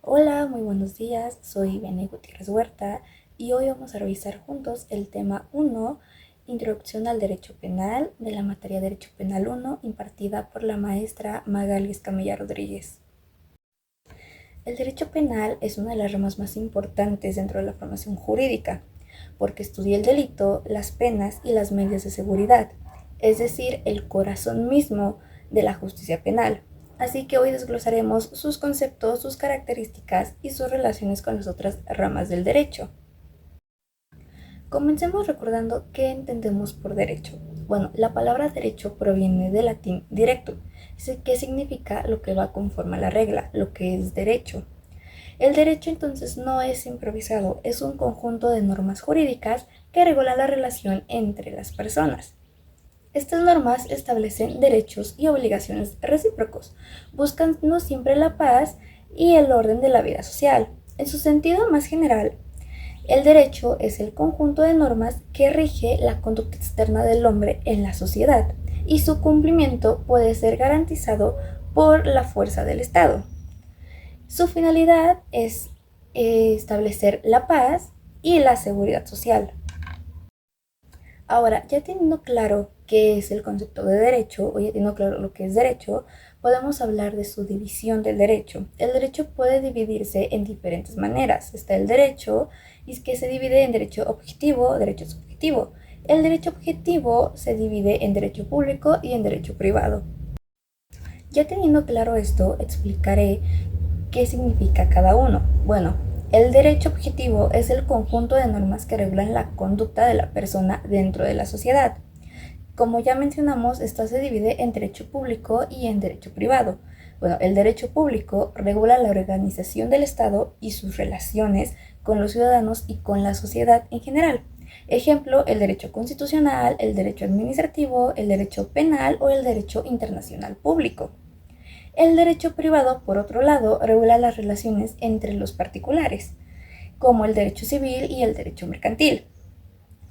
Hola, muy buenos días, soy Bene Gutiérrez Huerta y hoy vamos a revisar juntos el tema 1, Introducción al Derecho Penal, de la materia Derecho Penal 1, impartida por la maestra Magali Escamilla Rodríguez. El derecho penal es una de las ramas más importantes dentro de la formación jurídica, porque estudia el delito, las penas y las medidas de seguridad, es decir, el corazón mismo de la justicia penal. Así que hoy desglosaremos sus conceptos, sus características y sus relaciones con las otras ramas del derecho. Comencemos recordando qué entendemos por derecho. Bueno, la palabra derecho proviene del latín directo, que significa lo que va conforme a la regla, lo que es derecho. El derecho entonces no es improvisado, es un conjunto de normas jurídicas que regulan la relación entre las personas. Estas normas establecen derechos y obligaciones recíprocos, buscando siempre la paz y el orden de la vida social. En su sentido más general, el derecho es el conjunto de normas que rige la conducta externa del hombre en la sociedad, y su cumplimiento puede ser garantizado por la fuerza del Estado. Su finalidad es establecer la paz y la seguridad social. Ahora, ya teniendo claro qué es el concepto de derecho, o ya teniendo claro lo que es derecho, podemos hablar de su división del derecho. El derecho puede dividirse en diferentes maneras. Está el derecho, y es que se divide en derecho objetivo, derecho subjetivo. El derecho objetivo se divide en derecho público y en derecho privado. Ya teniendo claro esto, explicaré ¿qué significa cada uno? Bueno, el derecho objetivo es el conjunto de normas que regulan la conducta de la persona dentro de la sociedad. Como ya mencionamos, esto se divide en derecho público y en derecho privado. Bueno, el derecho público regula la organización del Estado y sus relaciones con los ciudadanos y con la sociedad en general. Ejemplo, el derecho constitucional, el derecho administrativo, el derecho penal o el derecho internacional público. El derecho privado, por otro lado, regula las relaciones entre los particulares, como el derecho civil y el derecho mercantil.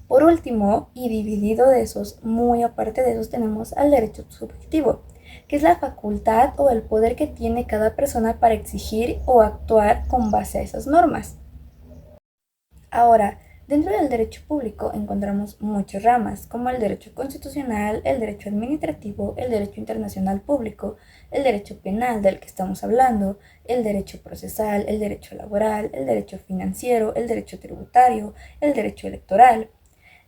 Por último, y dividido de esos, muy aparte de esos, tenemos al derecho subjetivo, que es la facultad o el poder que tiene cada persona para exigir o actuar con base a esas normas. Ahora, dentro del derecho público encontramos muchas ramas, como el derecho constitucional, el derecho administrativo, el derecho internacional público, el derecho penal del que estamos hablando, el derecho procesal, el derecho laboral, el derecho financiero, el derecho tributario, el derecho electoral.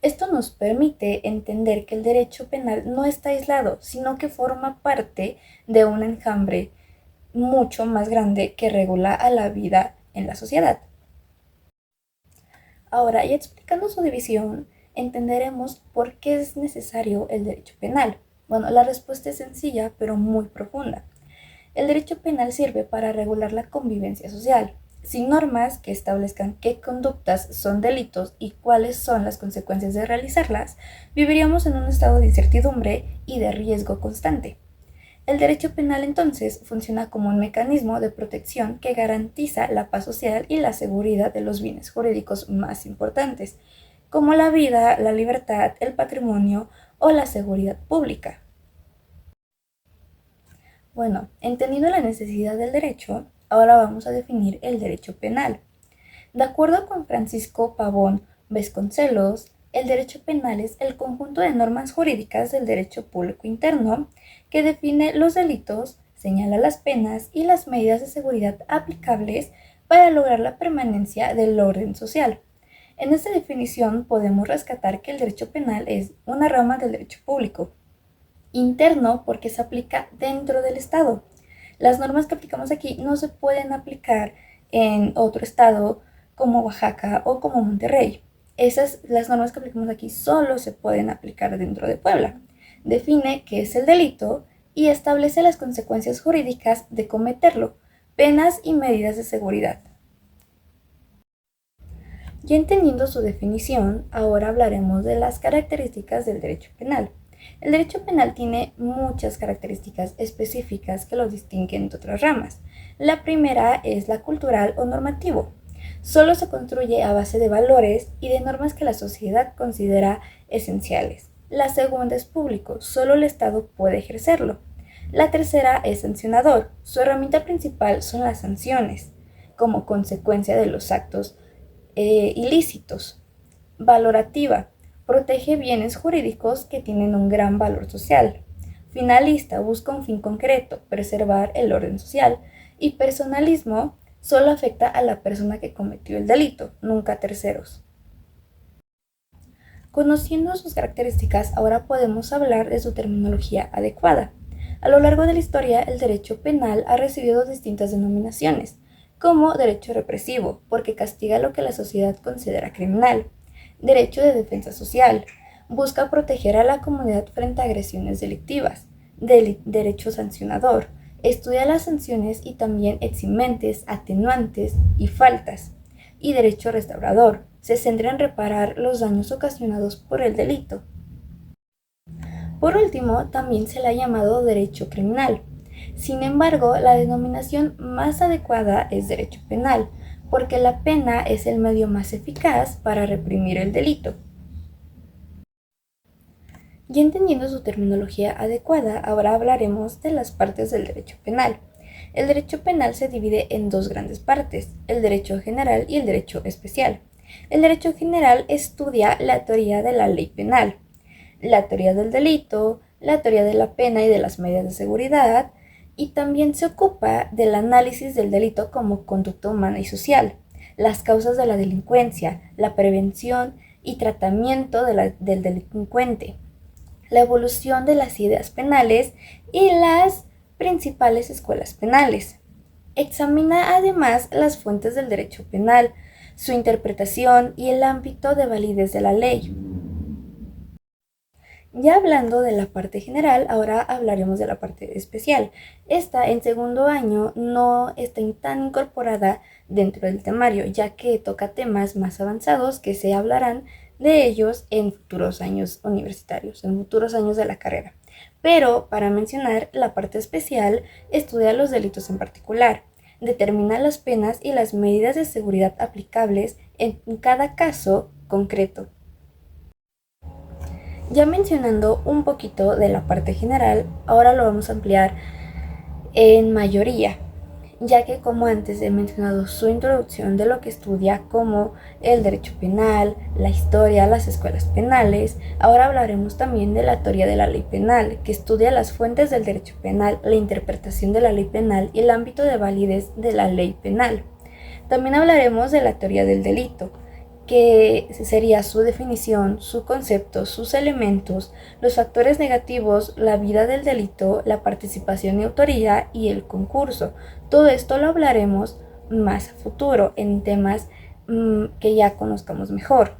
Esto nos permite entender que el derecho penal no está aislado, sino que forma parte de un enjambre mucho más grande que regula a la vida en la sociedad. Ahora, ya explicando su división, entenderemos por qué es necesario el derecho penal. Bueno, la respuesta es sencilla, pero muy profunda. El derecho penal sirve para regular la convivencia social. Sin normas que establezcan qué conductas son delitos y cuáles son las consecuencias de realizarlas, viviríamos en un estado de incertidumbre y de riesgo constante. El derecho penal entonces funciona como un mecanismo de protección que garantiza la paz social y la seguridad de los bienes jurídicos más importantes, como la vida, la libertad, el patrimonio o la seguridad pública. Bueno, entendiendo la necesidad del derecho, ahora vamos a definir el derecho penal. De acuerdo con Francisco Pavón Vasconcelos, el derecho penal es el conjunto de normas jurídicas del derecho público interno que define los delitos, señala las penas y las medidas de seguridad aplicables para lograr la permanencia del orden social. En esta definición podemos rescatar que el derecho penal es una rama del derecho público, interno porque se aplica dentro del Estado. Las normas que aplicamos aquí no se pueden aplicar en otro estado como Oaxaca o como Monterrey. Las normas que aplicamos aquí solo se pueden aplicar dentro de Puebla. Define qué es el delito y establece las consecuencias jurídicas de cometerlo, penas y medidas de seguridad. Ya entendiendo su definición, ahora hablaremos de las características del derecho penal. El derecho penal tiene muchas características específicas que lo distinguen de otras ramas. La primera es la cultural o normativo. Solo se construye a base de valores y de normas que la sociedad considera esenciales. La segunda es público, solo el Estado puede ejercerlo. La tercera es sancionador. Su herramienta principal son las sanciones, como consecuencia de los actos ilícitos. Valorativa. Protege bienes jurídicos que tienen un gran valor social. Finalista. Busca un fin concreto, preservar el orden social. Y personalismo. Solo afecta a la persona que cometió el delito, nunca a terceros. Conociendo sus características, ahora podemos hablar de su terminología adecuada. A lo largo de la historia, el derecho penal ha recibido distintas denominaciones, como derecho represivo, porque castiga lo que la sociedad considera criminal; derecho de defensa social, busca proteger a la comunidad frente a agresiones delictivas; derecho sancionador, estudia las sanciones y también eximentes, atenuantes y faltas; y derecho restaurador, se centra en reparar los daños ocasionados por el delito. Por último, también se le ha llamado derecho criminal. Sin embargo, la denominación más adecuada es derecho penal, porque la pena es el medio más eficaz para reprimir el delito. Ya entendiendo su terminología adecuada, ahora hablaremos de las partes del derecho penal. El derecho penal se divide en dos grandes partes, el derecho general y el derecho especial. El derecho general estudia la teoría de la ley penal, la teoría del delito, la teoría de la pena y de las medidas de seguridad, y también se ocupa del análisis del delito como conducta humana y social, las causas de la delincuencia, la prevención y tratamiento del delincuente, la evolución de las ideas penales y las principales escuelas penales. Examina además las fuentes del derecho penal, su interpretación y el ámbito de validez de la ley. Ya hablando de la parte general, ahora hablaremos de la parte especial. Esta en segundo año no está tan incorporada dentro del temario, ya que toca temas más avanzados que se hablarán de ellos en futuros años universitarios, en futuros años de la carrera. Pero para mencionar, la parte especial estudia los delitos en particular, determina las penas y las medidas de seguridad aplicables en cada caso concreto. Ya mencionando un poquito de la parte general, ahora lo vamos a ampliar en mayoría, ya que como antes he mencionado su introducción de lo que estudia como el derecho penal, la historia, las escuelas penales, ahora hablaremos también de la teoría de la ley penal, que estudia las fuentes del derecho penal, la interpretación de la ley penal y el ámbito de validez de la ley penal. También hablaremos de la teoría del delito, que sería su definición, su concepto, sus elementos, los factores negativos, la vida del delito, la participación y autoría y el concurso. Todo esto lo hablaremos más a futuro en temas que ya conozcamos mejor.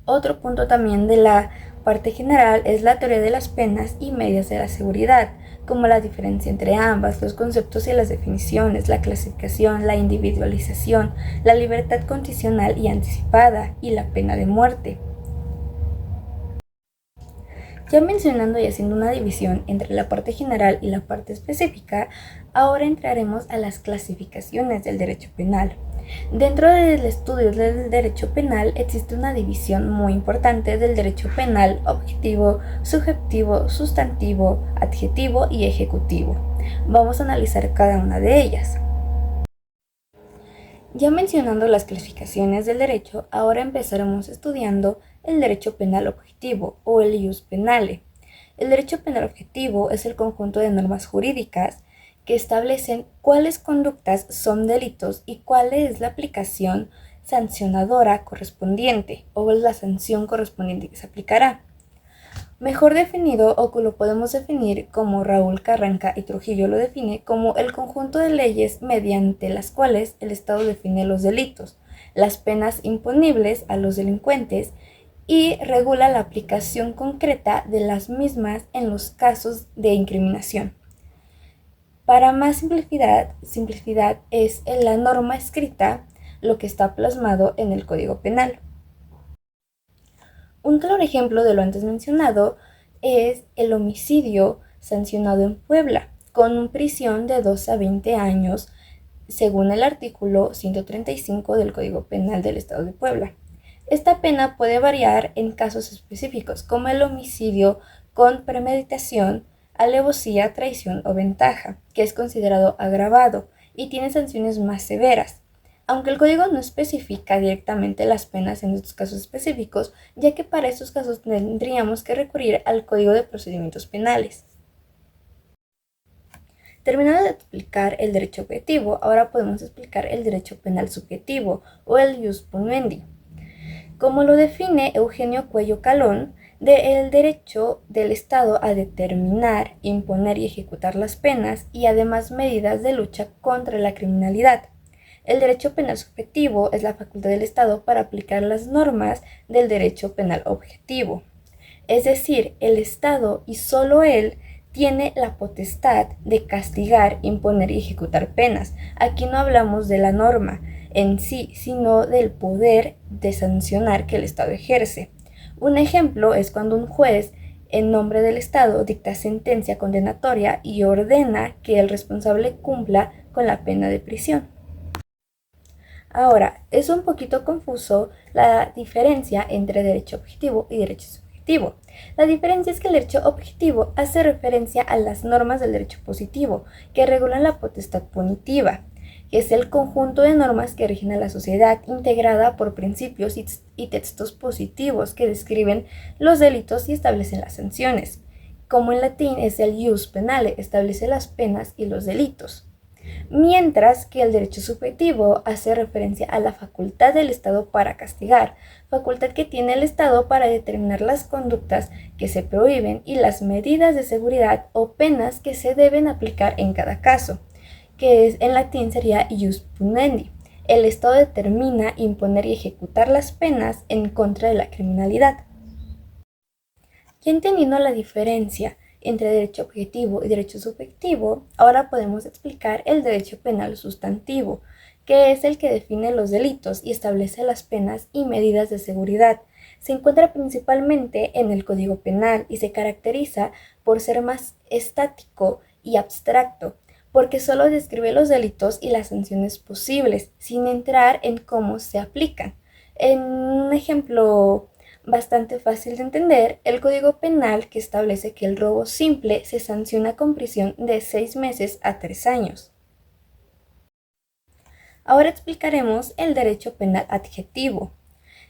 Otro punto también de la parte general es la teoría de las penas y medidas de la seguridad, como la diferencia entre ambas, los conceptos y las definiciones, la clasificación, la individualización, la libertad condicional y anticipada y la pena de muerte. Ya mencionando y haciendo una división entre la parte general y la parte específica, ahora entraremos a las clasificaciones del derecho penal. Dentro del estudio del derecho penal existe una división muy importante del derecho penal objetivo, subjetivo, sustantivo, adjetivo y ejecutivo. Vamos a analizar cada una de ellas. Ya mencionando las clasificaciones del derecho, ahora empezaremos estudiando el derecho penal objetivo o el ius penale. El derecho penal objetivo es el conjunto de normas jurídicas que establecen cuáles conductas son delitos y cuál es la aplicación sancionadora correspondiente o la sanción correspondiente que se aplicará. Mejor definido, o lo podemos definir como Raúl Carranca y Trujillo lo define, como el conjunto de leyes mediante las cuales el Estado define los delitos, las penas imponibles a los delincuentes y regula la aplicación concreta de las mismas en los casos de incriminación. Para más simplicidad es en la norma escrita lo que está plasmado en el Código Penal. Un claro ejemplo de lo antes mencionado es el homicidio sancionado en Puebla, con prisión de 2 a 20 años, según el artículo 135 del Código Penal del Estado de Puebla. Esta pena puede variar en casos específicos, como el homicidio con premeditación, alevosía, traición o ventaja, que es considerado agravado, y tiene sanciones más severas, aunque el código no especifica directamente las penas en estos casos específicos, ya que para estos casos tendríamos que recurrir al Código de Procedimientos Penales. Terminado de explicar el derecho objetivo, ahora podemos explicar el derecho penal subjetivo o el ius puniendi. Como lo define Eugenio Cuello Calón, el derecho del Estado a determinar, imponer y ejecutar las penas y además medidas de lucha contra la criminalidad. El derecho penal subjetivo es la facultad del Estado para aplicar las normas del derecho penal objetivo. Es decir, el Estado y solo él tiene la potestad de castigar, imponer y ejecutar penas. Aquí no hablamos de la norma en sí, sino del poder de sancionar que el Estado ejerce. Un ejemplo es cuando un juez, en nombre del Estado, dicta sentencia condenatoria y ordena que el responsable cumpla con la pena de prisión. Ahora, es un poquito confuso la diferencia entre derecho objetivo y derecho subjetivo. La diferencia es que el derecho objetivo hace referencia a las normas del derecho positivo, que regulan la potestad punitiva, que es el conjunto de normas que rigen a la sociedad, integrada por principios y textos positivos que describen los delitos y establecen las sanciones. Como en latín es el ius penale, establece las penas y los delitos. Mientras que el derecho subjetivo hace referencia a la facultad del Estado para castigar, facultad que tiene el Estado para determinar las conductas que se prohíben y las medidas de seguridad o penas que se deben aplicar en cada caso, que en latín sería ius puniendi. El Estado determina imponer y ejecutar las penas en contra de la criminalidad. Ya entendiendo la diferencia entre derecho objetivo y derecho subjetivo, ahora podemos explicar el derecho penal sustantivo, que es el que define los delitos y establece las penas y medidas de seguridad. Se encuentra principalmente en el Código Penal y se caracteriza por ser más estático y abstracto, porque solo describe los delitos y las sanciones posibles, sin entrar en cómo se aplican. En un ejemplo bastante fácil de entender, el Código Penal que establece que el robo simple se sanciona con prisión de 6 meses a 3 años. Ahora explicaremos el derecho penal adjetivo.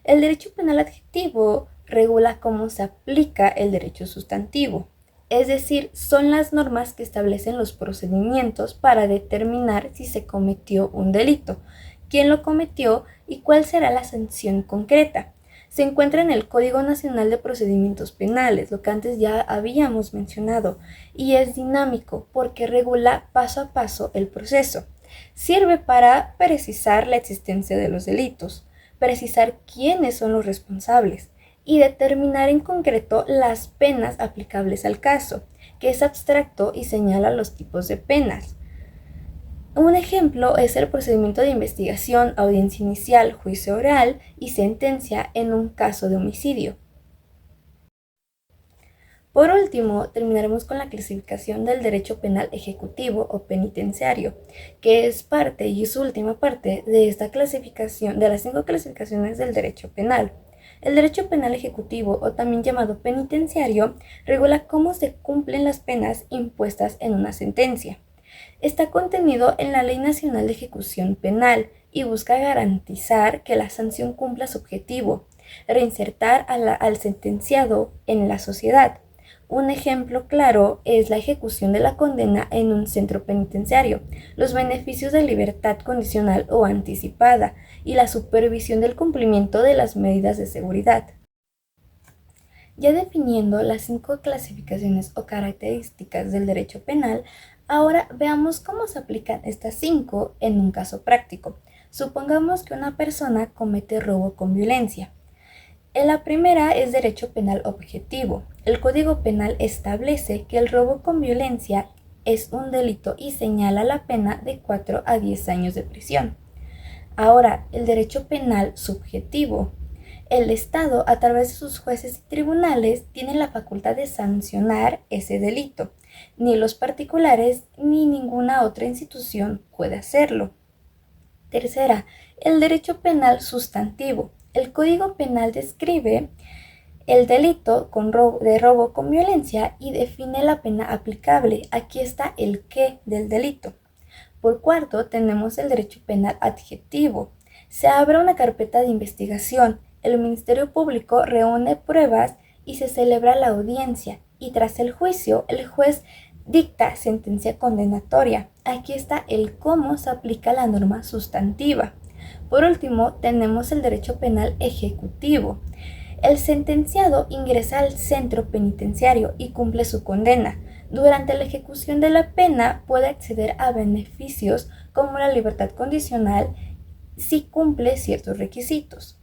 El derecho penal adjetivo regula cómo se aplica el derecho sustantivo, es decir, son las normas que establecen los procedimientos para determinar si se cometió un delito, quién lo cometió y cuál será la sanción concreta. Se encuentra en el Código Nacional de Procedimientos Penales, lo que antes ya habíamos mencionado, y es dinámico porque regula paso a paso el proceso. Sirve para precisar la existencia de los delitos, precisar quiénes son los responsables y determinar en concreto las penas aplicables al caso, que es abstracto y señala los tipos de penas. Un ejemplo es el procedimiento de investigación, audiencia inicial, juicio oral y sentencia en un caso de homicidio. Por último, terminaremos con la clasificación del derecho penal ejecutivo o penitenciario, que es parte y es última parte de esta clasificación, de las 5 clasificaciones del derecho penal. El derecho penal ejecutivo, o también llamado penitenciario, regula cómo se cumplen las penas impuestas en una sentencia. Está contenido en la Ley Nacional de Ejecución Penal y busca garantizar que la sanción cumpla su objetivo, reinsertar al sentenciado en la sociedad. Un ejemplo claro es la ejecución de la condena en un centro penitenciario, los beneficios de libertad condicional o anticipada y la supervisión del cumplimiento de las medidas de seguridad. Ya definiendo las 5 clasificaciones o características del derecho penal, ahora veamos cómo se aplican estas 5 en un caso práctico. Supongamos que una persona comete robo con violencia. En la primera es derecho penal objetivo. El Código Penal establece que el robo con violencia es un delito y señala la pena de 4 a 10 años de prisión. Ahora, el derecho penal subjetivo. El Estado, a través de sus jueces y tribunales, tiene la facultad de sancionar ese delito. Ni los particulares ni ninguna otra institución puede hacerlo. Tercera, el derecho penal sustantivo. El Código Penal describe el delito de robo con violencia y define la pena aplicable. Aquí está el qué del delito. Por cuarto, tenemos el derecho penal adjetivo. Se abre una carpeta de investigación, el Ministerio Público reúne pruebas y se celebra la audiencia, y tras el juicio, el juez dicta sentencia condenatoria. Aquí está el cómo se aplica la norma sustantiva. Por último, tenemos el derecho penal ejecutivo. El sentenciado ingresa al centro penitenciario y cumple su condena. Durante la ejecución de la pena puede acceder a beneficios como la libertad condicional si cumple ciertos requisitos.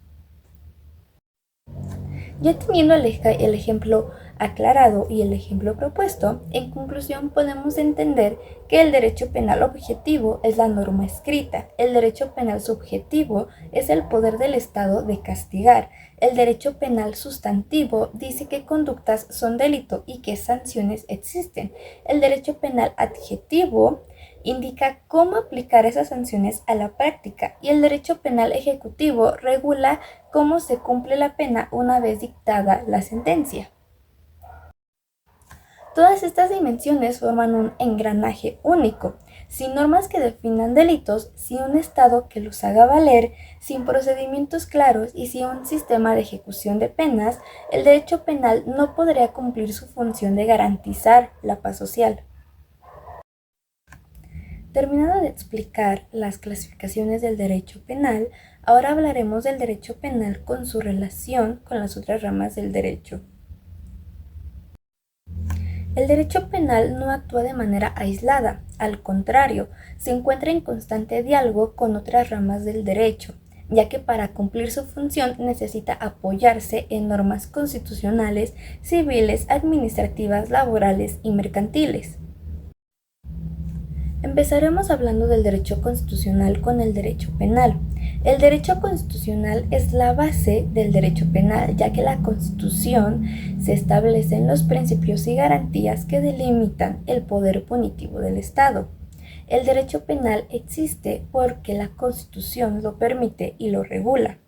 Ya teniendo el ejemplo aclarado y el ejemplo propuesto, en conclusión podemos entender que el derecho penal objetivo es la norma escrita, el derecho penal subjetivo es el poder del Estado de castigar, el derecho penal sustantivo dice qué conductas son delito y qué sanciones existen, el derecho penal adjetivo indica cómo aplicar esas sanciones a la práctica y el derecho penal ejecutivo regula cómo se cumple la pena una vez dictada la sentencia. Todas estas dimensiones forman un engranaje único, sin normas que definan delitos, sin un Estado que los haga valer, sin procedimientos claros y sin un sistema de ejecución de penas, el derecho penal no podría cumplir su función de garantizar la paz social. Terminado de explicar las clasificaciones del derecho penal, ahora hablaremos del derecho penal con su relación con las otras ramas del derecho. El derecho penal no actúa de manera aislada, al contrario, se encuentra en constante diálogo con otras ramas del derecho, ya que para cumplir su función necesita apoyarse en normas constitucionales, civiles, administrativas, laborales y mercantiles. Empezaremos hablando del derecho constitucional con el derecho penal. El derecho constitucional es la base del derecho penal, ya que la Constitución se establecen los principios y garantías que delimitan el poder punitivo del Estado. El derecho penal existe porque la Constitución lo permite y lo regula.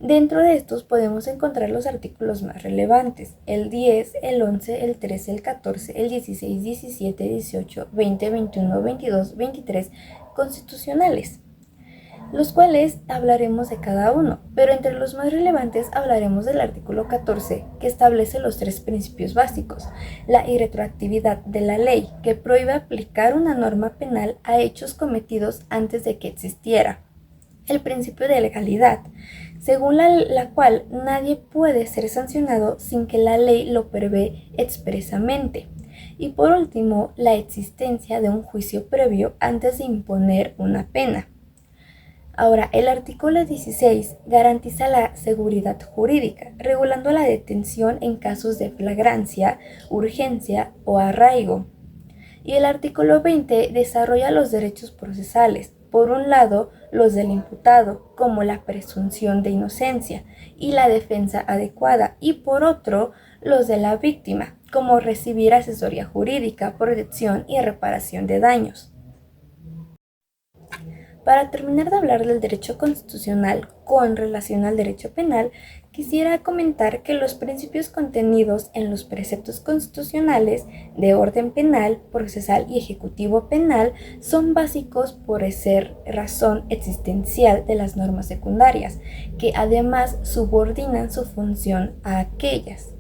Dentro de estos podemos encontrar los artículos más relevantes, el 10, el 11, el 13, el 14, el 16, 17, 18, 20, 21, 22, 23 constitucionales, los cuales hablaremos de cada uno, pero entre los más relevantes hablaremos del artículo 14, que establece los tres principios básicos, la irretroactividad de la ley, que prohíbe aplicar una norma penal a hechos cometidos antes de que existiera, el principio de legalidad, según la cual nadie puede ser sancionado sin que la ley lo prevé expresamente. Y por último, la existencia de un juicio previo antes de imponer una pena. Ahora, el artículo 16 garantiza la seguridad jurídica, regulando la detención en casos de flagrancia, urgencia o arraigo. Y el artículo 20 desarrolla los derechos procesales, por un lado, los del imputado, como la presunción de inocencia y la defensa adecuada, y por otro, los de la víctima, como recibir asesoría jurídica, protección y reparación de daños. Para terminar de hablar del derecho constitucional con relación al derecho penal, quisiera comentar que los principios contenidos en los preceptos constitucionales de orden penal, procesal y ejecutivo penal son básicos por ser razón existencial de las normas secundarias, que además subordinan su función a aquellas.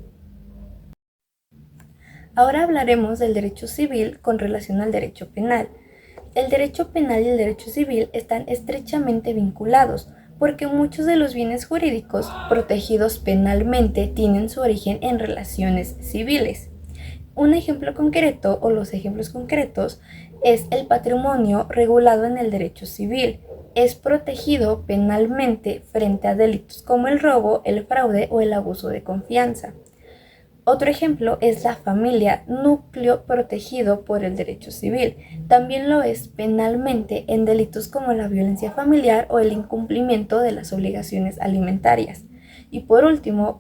Ahora hablaremos del derecho civil con relación al derecho penal. El derecho penal y el derecho civil están estrechamente vinculados, porque muchos de los bienes jurídicos protegidos penalmente tienen su origen en relaciones civiles. Un ejemplo concreto o los ejemplos concretos es el patrimonio regulado en el derecho civil. Es protegido penalmente frente a delitos como el robo, el fraude o el abuso de confianza. Otro ejemplo es la familia, núcleo protegido por el derecho civil. También lo es penalmente en delitos como la violencia familiar o el incumplimiento de las obligaciones alimentarias. Y por último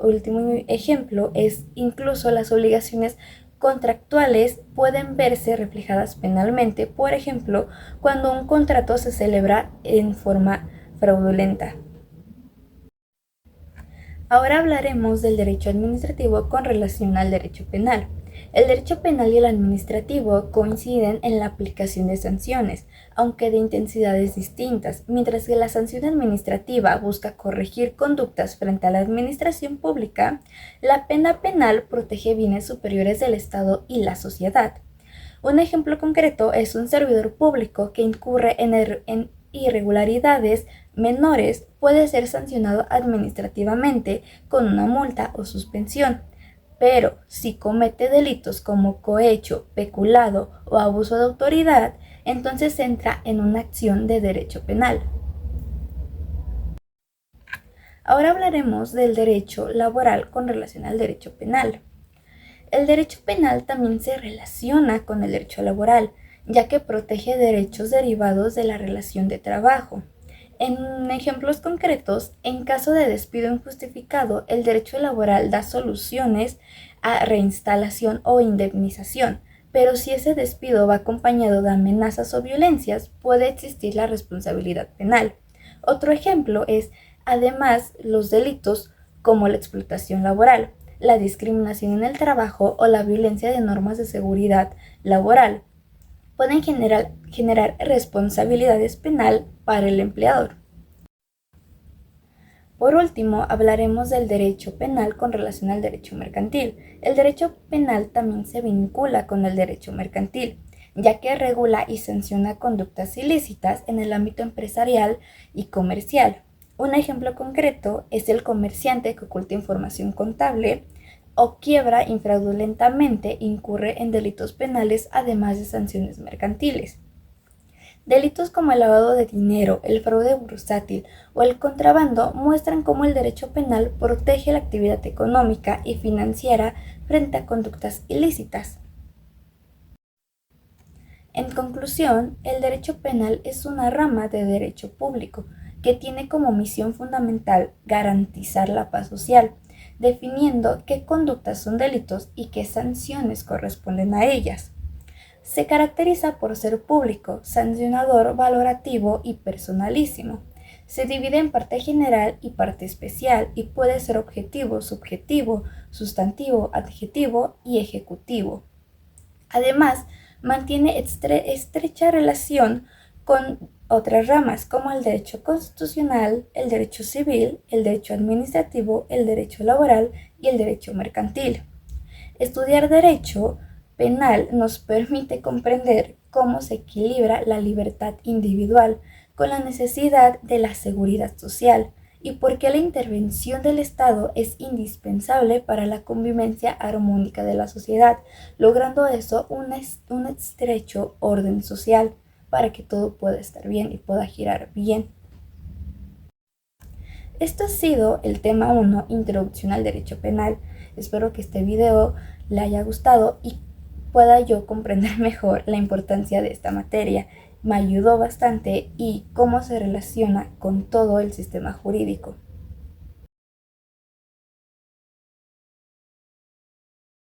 ejemplo es incluso las obligaciones contractuales pueden verse reflejadas penalmente, por ejemplo, cuando un contrato se celebra en forma fraudulenta. Ahora hablaremos del derecho administrativo con relación al derecho penal. El derecho penal y el administrativo coinciden en la aplicación de sanciones, aunque de intensidades distintas, mientras que la sanción administrativa busca corregir conductas frente a la administración pública, la pena penal protege bienes superiores del Estado y la sociedad. Un ejemplo concreto es un servidor público que incurre en irregularidades menores puede ser sancionado administrativamente con una multa o suspensión. Pero si comete delitos como cohecho, peculado o abuso de autoridad, entonces entra en una acción de derecho penal. Ahora hablaremos del derecho laboral con relación al derecho penal. El derecho penal también se relaciona con el derecho laboral, ya que protege derechos derivados de la relación de trabajo. En ejemplos concretos, en caso de despido injustificado, el derecho laboral da soluciones a reinstalación o indemnización, pero si ese despido va acompañado de amenazas o violencias, puede existir la responsabilidad penal. Otro ejemplo es, además, los delitos como la explotación laboral, la discriminación en el trabajo o la violencia de normas de seguridad laboral pueden generar responsabilidades penal para el empleador. Por último, hablaremos del derecho penal con relación al derecho mercantil. El derecho penal también se vincula con el derecho mercantil, ya que regula y sanciona conductas ilícitas en el ámbito empresarial y comercial. Un ejemplo concreto es el comerciante que oculta información contable o quiebra infraudulentamente incurre en delitos penales además de sanciones mercantiles. Delitos como el lavado de dinero, el fraude bursátil o el contrabando muestran cómo el derecho penal protege la actividad económica y financiera frente a conductas ilícitas. En conclusión, el derecho penal es una rama de derecho público que tiene como misión fundamental garantizar la paz social, definiendo qué conductas son delitos y qué sanciones corresponden a ellas. Se caracteriza por ser público, sancionador, valorativo y personalísimo. Se divide en parte general y parte especial y puede ser objetivo, subjetivo, sustantivo, adjetivo y ejecutivo. Además, mantiene estrecha relación con otras ramas como el derecho constitucional, el derecho civil, el derecho administrativo, el derecho laboral y el derecho mercantil. Estudiar derecho penal nos permite comprender cómo se equilibra la libertad individual con la necesidad de la seguridad social y por qué la intervención del Estado es indispensable para la convivencia armónica de la sociedad, logrando eso un estrecho orden social para que todo pueda estar bien y pueda girar bien. Esto ha sido el tema 1, Introducción al Derecho Penal. Espero que este video le haya gustado y pueda yo comprender mejor la importancia de esta materia. Me ayudó bastante y cómo se relaciona con todo el sistema jurídico.